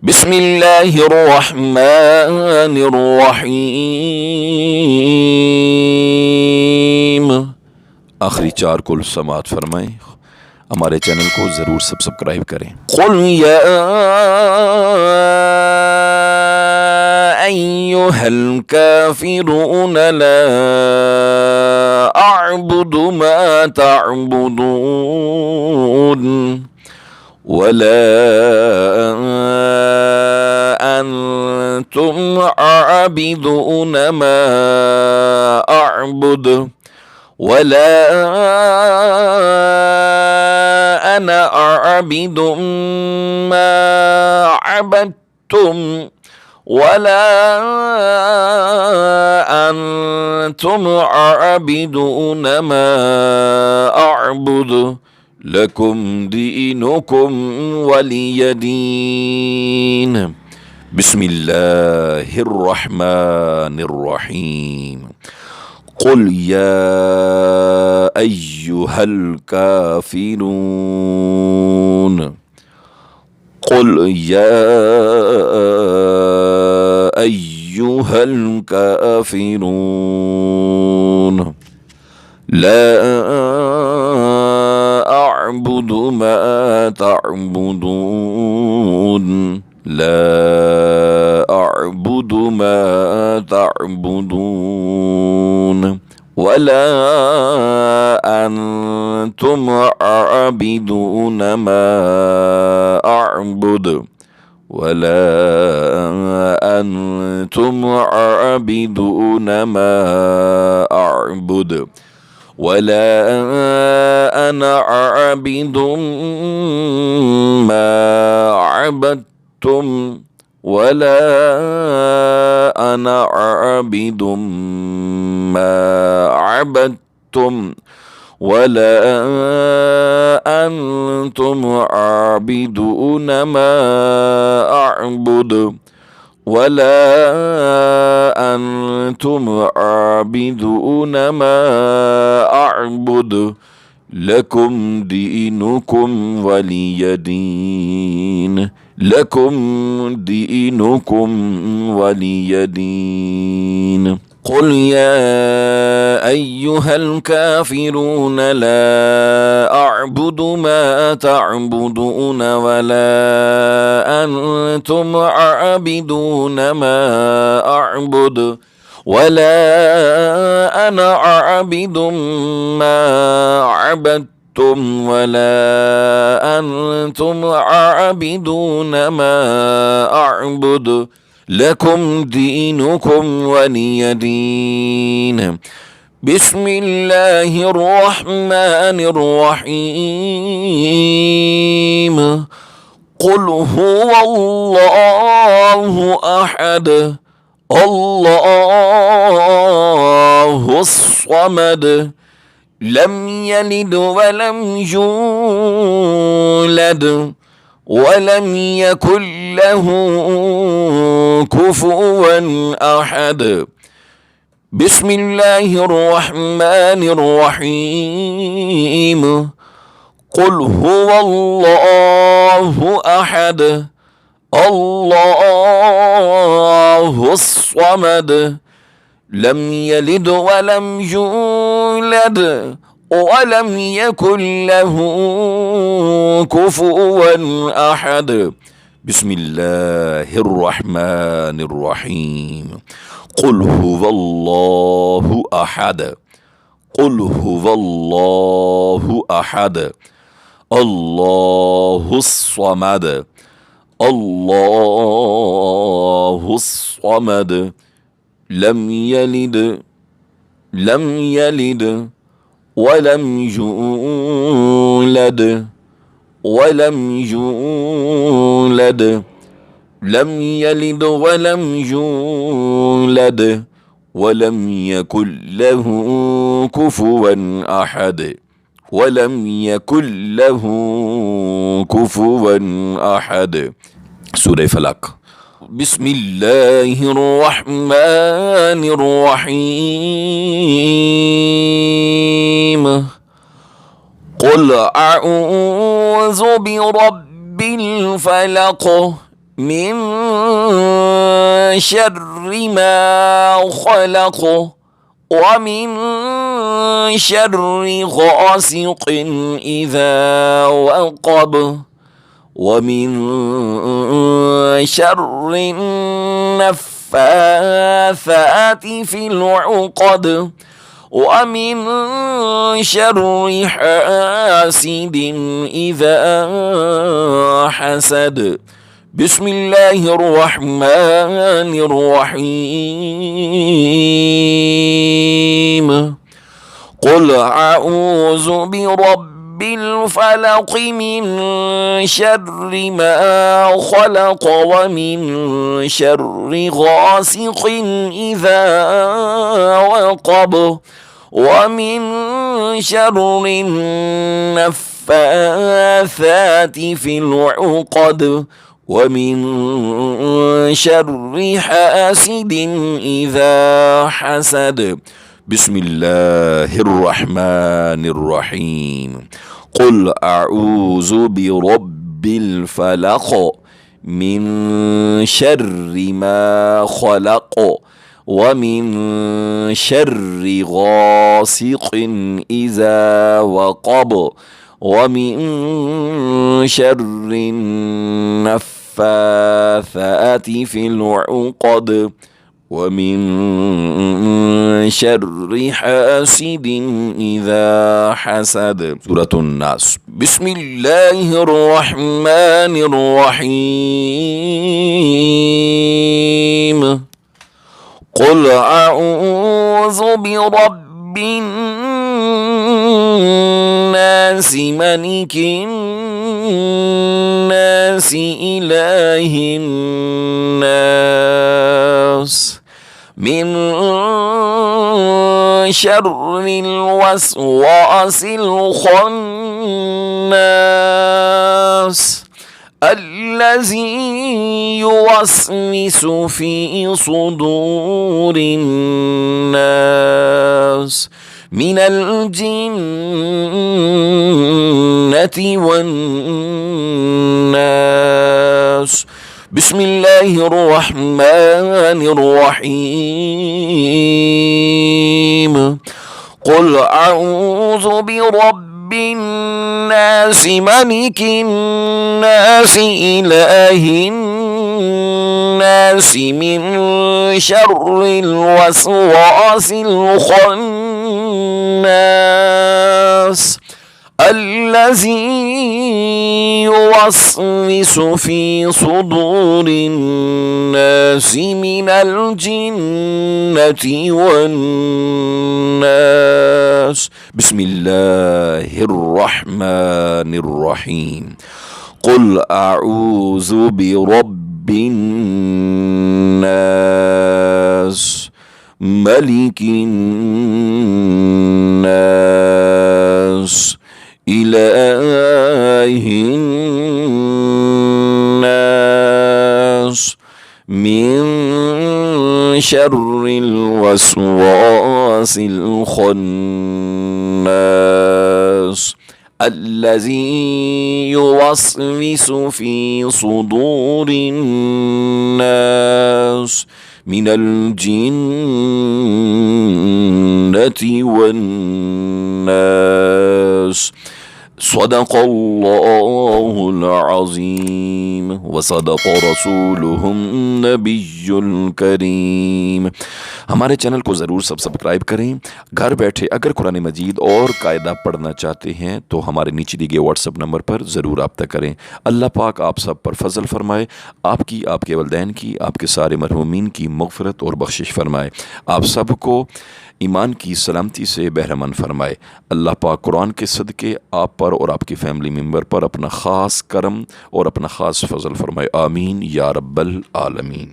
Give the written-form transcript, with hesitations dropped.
بسم الله الرحمن الرحیم. आखिरी चार कुल समात फरमाएं। हमारे चैनल को ज़रूर सब्सक्राइब करें। कुल या अय्युहल काफिरून ला अअबुदु मा तअबुदून वला أنتم عابدون ما أعبد ولا أنا عابد ما عبدتم ولا أنتم عابدون ما أعبد لكم دينكم ولي دين. بسم الله الرحمن الرحيم. قل يا أيها الكافرون قل يا أيها الكافرون لا أعبد ما تعبدون لا أعبد ما تعبدون ولا أنتم عابدون ما أعبد ولا أنتم عابدون ما أعبد ولا أنا عابد ما عبدتم ولا أنا عابد ما عبدتم ولا أنتم عابدون ما أعبد ولا أنتم عابدون ما أعبد لكم دينكم ولي دين لكم دينكم ولي دين. قل يا أيها الكافرون لا أعبد ما تعبدون ولا أنتم عابدون ما أعبد ولا أنا عابد ما عبدتم ولا أنتم عابدون ما أعبد لكم دينكم ولي دين. بسم الله الرحمن الرحيم. قل هو الله أحد الله الصمد لم يلد ولم يولد ولم يكن له كفوا أحد. بسم الله الرحمن الرحيم. قل هو الله أحد الله الصمد لم يلد ولم يولد ولم يكن له كفوا أحد. بسم الله الرحمن الرحيم. قل هو الله أحد قل هو الله أحد الله الصمد الله الصمد لم يلد ولم يولد ولم يولد لم يلد ولم يولد ولم يكن له كفوا أحد ولم يكن له كفوا أحد. سورة فلق. بسم الله الرحمن الرحيم. قل أعوذ برب الفلق من شر ما خلق ومن شر غاسق إذا وقب ومن شر النفاثات في العقد ومن شر حاسد إذا حسد. بسم الله الرحمن الرحيم. قل أعوذ برب الفلق من شر ما خلق ومن شر غاسق إذا وقب ومن شر النفاثات في العقد ومن شر حاسد إذا حسد. بسم الله الرحمن الرحيم. قل أعوذ برب الفلق من شر ما خلق ومن شر غاسق إذا وقب ومن شر النفاثات في العقد ومن شر حاسد إذا حسد. سورة الناس. بسم الله الرحمن الرحيم. قل أعوذ برب الناس ملك الناس إله الناس من شر الوسواس الخناس الذي يوسوس في صدور الناس من الجنة والناس. بسم الله الرحمن الرحيم. قل أعوذ برب الناس ملك الناس إله الناس من شر الوسواس الخناس الذي يوسوس في صدور الناس من الجنة والناس. بسم الله الرحمن الرحيم. قل أعوذ برب الناس ملك الناس إله الناس من شر الوسواس الخناس الذي يوسوس في صدور الناس من الجنة والناس. صدق الله العظيم وصدق रसूलुहु नबियुल करीम। हमारे चैनल को ज़रूर सब्सक्राइब करें। घर बैठे अगर कुरान मजीद और कायदा पढ़ना चाहते हैं तो हमारे नीचे दिए गए व्हाट्सएप नंबर पर ज़रूर रब्ता करें। अल्लाह पाक आप सब पर फजल फरमाए, आपकी, आपके वलदैन की, आपके सारे मरहूमीन की मग़फ़िरत और बख्शिश फरमाए, आप सबको ईमान की सलामती से बहरमंद फरमाए। अल्लाह पाक कुरान के सदक़े आप पर और आपकी फ़ैमिली मेम्बर पर अपना ख़ास करम और अपना ख़ास फजल फरमाए। आमीन या रब्बल आलमीन।